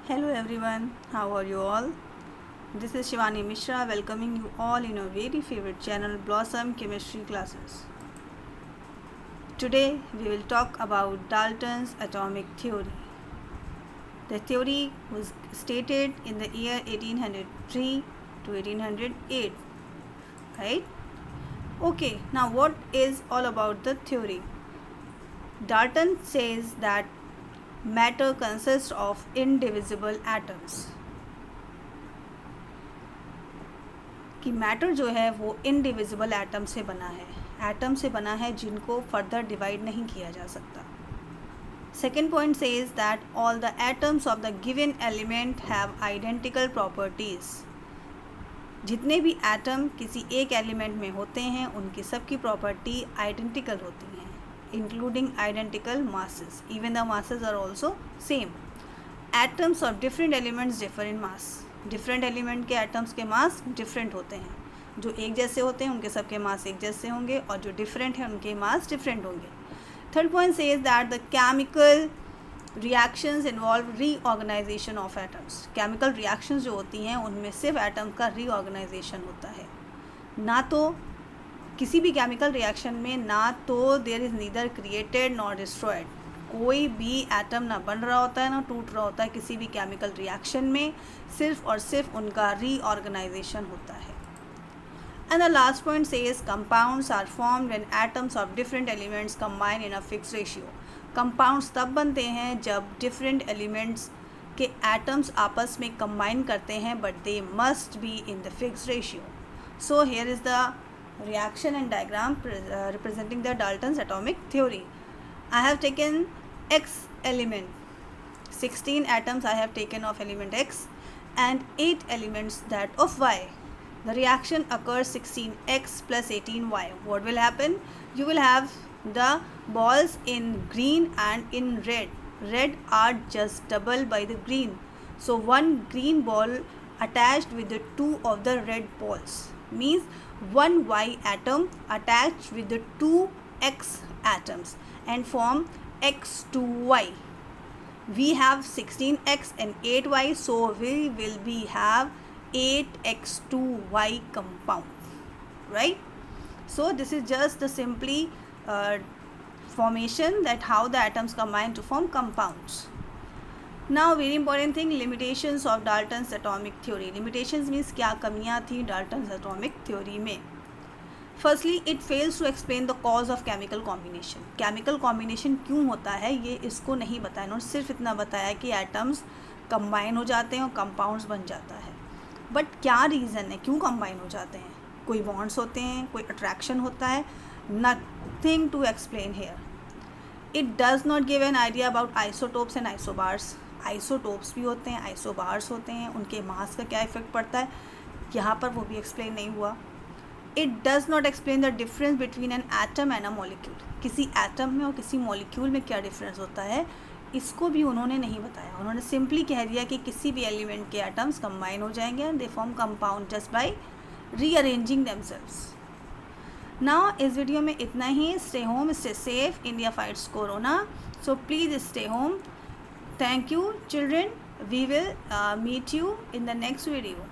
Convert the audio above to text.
Hello everyone, how are you all? This is Shivani Mishra welcoming you all in your very favorite channel Blossom Chemistry Classes. Today we will talk about Dalton's atomic theory. The theory was stated in the year 1803 to 1808, right? Okay, now what is all about the theory? Dalton says that matter consists of indivisible atoms. कि matter जो है वो indivisible atom से बना है, atom से बना है जिनको फर्दर डिवाइड नहीं किया जा सकता. Second point says that all the atoms of the given element have identical properties. जितने भी एटम किसी एक एलिमेंट में होते हैं उनकी सबकी प्रॉपर्टी आइडेंटिकल होती हैं, including identical masses. Even the masses are also same. Atoms of different elements differ in mass. Different element के एटम्स के मास डिफरेंट होते हैं. जो एक जैसे होते हैं उनके सबके मास एक जैसे होंगे और जो डिफरेंट हैं उनके मास डिफरेंट होंगे. Third point says that the chemical reactions involve reorganisation of atoms. Chemical reactions जो होती हैं उनमें सिर्फ एटम का रीऑर्गेनाइजेशन होता है, ना तो किसी भी केमिकल रिएक्शन में ना तो there is neither created nor destroyed. कोई भी एटम ना बन रहा होता है ना टूट रहा होता है किसी भी केमिकल रिएक्शन में, सिर्फ और सिर्फ उनका रीऑर्गेनाइजेशन होता है. And the last point says compounds are formed when atoms of different elements combine in a fix ratio. Compounds तब बनते हैं जब डिफरेंट एलिमेंट्स के एटम्स आपस में कंबाइन करते हैं, but they must be in the fix ratio. So here is the reaction and diagram representing the Dalton's atomic theory. I have taken X element, 16 atoms I have taken of element X and 8 elements that of Y. The reaction occurs 16X plus 18Y. What will happen? You will have the balls in green and in red. Red are just double by the green. So one green ball attached with the two of the red balls means one Y atom attached with the two X atoms and form X2Y. We have 16X and 8Y, so we will have 8X2Y compound, right? So this is just the simply formation that how the atoms combine to form compounds. Now very important thing, limitations of Dalton's atomic theory. Limitations means क्या कमियाँ थी Dalton's atomic theory में. Firstly, it fails to explain the cause of chemical combination. Chemical combination क्यों होता है ये इसको नहीं बताया. इन्होंने सिर्फ इतना बताया कि एटम्स कंबाइन हो जाते हैं और कंपाउंड्स बन जाता है. बट क्या रीज़न है क्यों कंबाइन हो जाते हैं? कोई बॉन्ड्स होते हैं, कोई अट्रैक्शन होता है. Nothing to explain here. It does not give an idea about isotopes and isobars. Isotopes भी होते हैं, आइसोबार्स होते हैं, उनके मास का क्या इफेक्ट पड़ता है यहाँ पर वो भी एक्सप्लेन नहीं हुआ. It does not explain the difference between an atom and a molecule. किसी एटम में और किसी मॉलिक्यूल में क्या डिफरेंस होता है इसको भी उन्होंने नहीं बताया. उन्होंने सिंपली कह दिया कि किसी भी एलिमेंट के एटम्स कंबाइन हो जाएंगे and they form compound just by rearranging themselves. Now इस वीडियो में इतना ही. Stay home, stay safe. India fights corona, so please stay home. Thank you children. We will meet you in the next video.